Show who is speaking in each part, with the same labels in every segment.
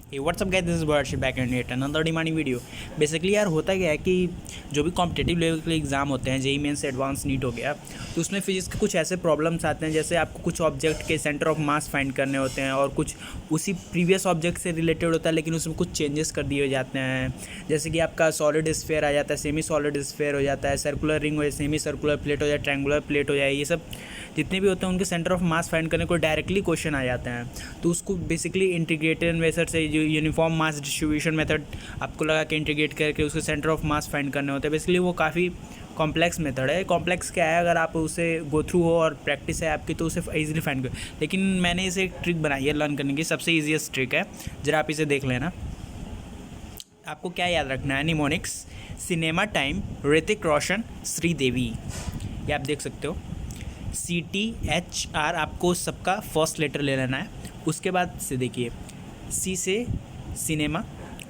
Speaker 1: WhatsApp guys, this is worship back and at another demanding video. Basically यार होता क्या है कि जो भी कॉम्पिटेटिव लेवल के एग्जाम होते हैं, जेईई मेंस एडवांस नीट हो गया, तो उसमें फिजिक्स के कुछ ऐसे प्रॉब्लम्स आते हैं, जैसे आपको कुछ ऑब्जेक्ट के सेंटर ऑफ मास फाइंड करने होते हैं और कुछ उसी प्रीवियस ऑब्जेक्ट से रिलेटेड होता है, लेकिन उसमें कुछ चेंजेस कर दिए जाते हैं। जैसे कि आपका सॉलिड स्फीयर आ जाता है, सेमी सॉलिड स्फीयर हो जाता है, सर्कुलर रिंग हो जाए, सेमी सर्कुलर प्लेट हो जाए, ट्रायंगुलर प्लेट हो जाए, ये सब जितने भी होते हैं उनके सेंटर ऑफ मास फाइंड करने को डायरेक्टली क्वेश्चन आ जाते हैं। तो उसको बेसिकली इंटीग्रेटेड मेथड से, जो यूनिफॉर्म मास डिस्ट्रीब्यूशन मेथड आपको लगा के इंटीग्रेट करके उसके सेंटर ऑफ मास फाइंड करने होते हैं। बेसिकली वो काफ़ी कॉम्प्लेक्स मेथड है। कॉम्प्लेक्स क्या है, अगर आप उसे गो थ्रू हो और प्रैक्टिस है आपकी तो उसे ईजिली फाइंड कर, लेकिन मैंने इसे एक ट्रिक बनाई है लर्न करने की, सबसे ईजीएस्ट ट्रिक है, जरा आप इसे देख लेना। आपको क्या याद रखना है, mnemonics, cinema time, Hrithik Roshan, Sridevi, ये आप देख सकते हो। CTHR आपको सबका फर्स्ट लेटर ले लेना है। उसके बाद से देखिए, C से सिनेमा,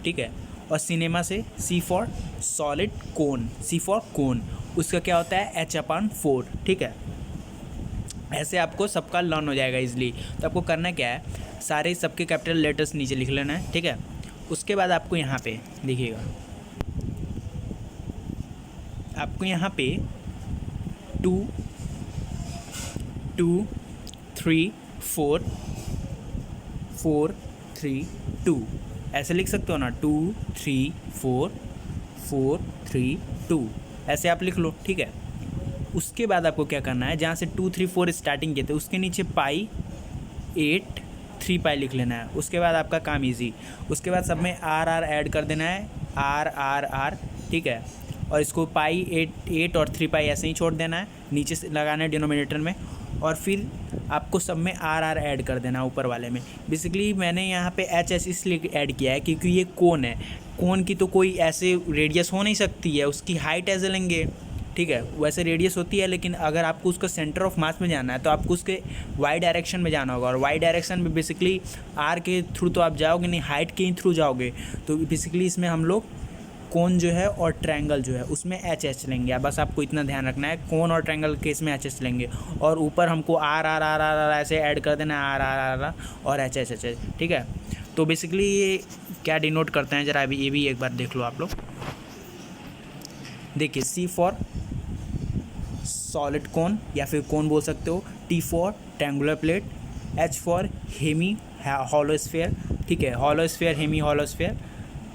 Speaker 1: ठीक है, और सिनेमा से C for solid cone, C for cone, उसका क्या होता है H/4, ठीक है। ऐसे आपको सबका लर्न हो जाएगा इजली। तो आपको करना क्या है, सारे सबके कैपिटल लेटर्स नीचे लिख लेना है, ठीक है। उसके बाद आपको यहाँ पे देखिएगा, आपको यहाँ पे 2 3 4 4 3 2 ऐसे लिख सकते हो ना, 2 3 4 4 3 2 ऐसे आप लिख लो, ठीक है। उसके बाद आपको क्या करना है, जहाँ से 2 3 4 स्टार्टिंग किए थे उसके नीचे पाई 8 3 पाई लिख लेना है। उसके बाद आपका काम इजी। उसके बाद सब में आर आर ऐड कर देना है, आर आर आर, ठीक है। और इसको पाई 8 और 3 पाई ऐसे ही छोड़ देना है, नीचे से लगाना है डिनोमिनेटर में, और फिर आपको सब में आर आर ऐड कर देना है ऊपर वाले में। बेसिकली मैंने यहाँ पे एच एस इसलिए ऐड किया है क्योंकि ये कोन है, कोन की तो कोई ऐसे रेडियस हो नहीं सकती है, उसकी हाइट ऐसे लेंगे, ठीक है। वैसे रेडियस होती है, लेकिन अगर आपको उसका सेंटर ऑफ मास में जाना है तो आपको उसके वाई डायरेक्शन में जाना होगा, और वाई डायरेक्शन में बेसिकली आर के थ्रू तो आप जाओगे नहीं, हाइट के ही थ्रू जाओगे। तो बेसिकली इसमें हम लोग कोन जो है और ट्रायंगल जो है उसमें एच एच लेंगे। बस आपको इतना ध्यान रखना है, कोन और ट्रायंगल केस में एच एच लेंगे, और ऊपर हमको R R R R R ऐसे ऐड कर देना है, आर आर आर आर और एच एच एच एच, ठीक है। तो बेसिकली ये क्या डिनोट करते हैं, जरा अभी ये भी एक बार देख लो आप लोग। देखिए, C फॉर सॉलिड कोन या फिर कोन बोल सकते हो, T for triangular plate, H for hemi hollow sphere, ठीक है। Hollow sphere, hemi hollow sphere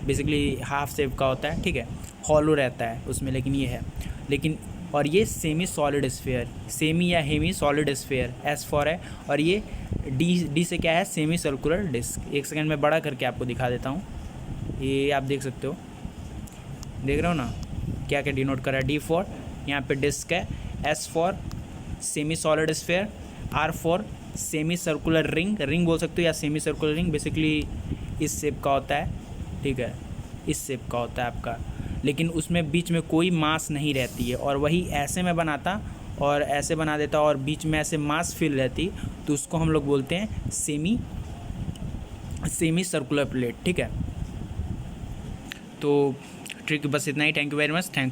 Speaker 1: basically half shape का होता है, ठीक है, हॉलो रहता है उसमें, लेकिन ये है, लेकिन और ये सेमी सॉलिड स्फीयर, सेमी या hemi solid sphere S for है, और ये D से क्या है, सेमी सर्कुलर डिस्क। एक सेकंड में बड़ा करके आपको दिखा देता हूँ, ये आप देख सकते हो, देख रहे हो ना क्या क्या डिनोट कर रहा है। D फॉर यहाँ पे डिस्क है, S for semi solid sphere, R for semi circular ring, ring बोल सकते हो या सेमी सर्कुलर रिंग, बेसिकली इस शेप का होता है, ठीक है, इस शेप का होता है आपका, लेकिन उसमें बीच में कोई मास नहीं रहती है, और वही ऐसे में बनाता और ऐसे बना देता और बीच में ऐसे मास फिल रहती, तो उसको हम लोग बोलते हैं सेमी सर्कुलर प्लेट, ठीक है। तो ट्रिक बस इतना ही। Thank you very much, thanks.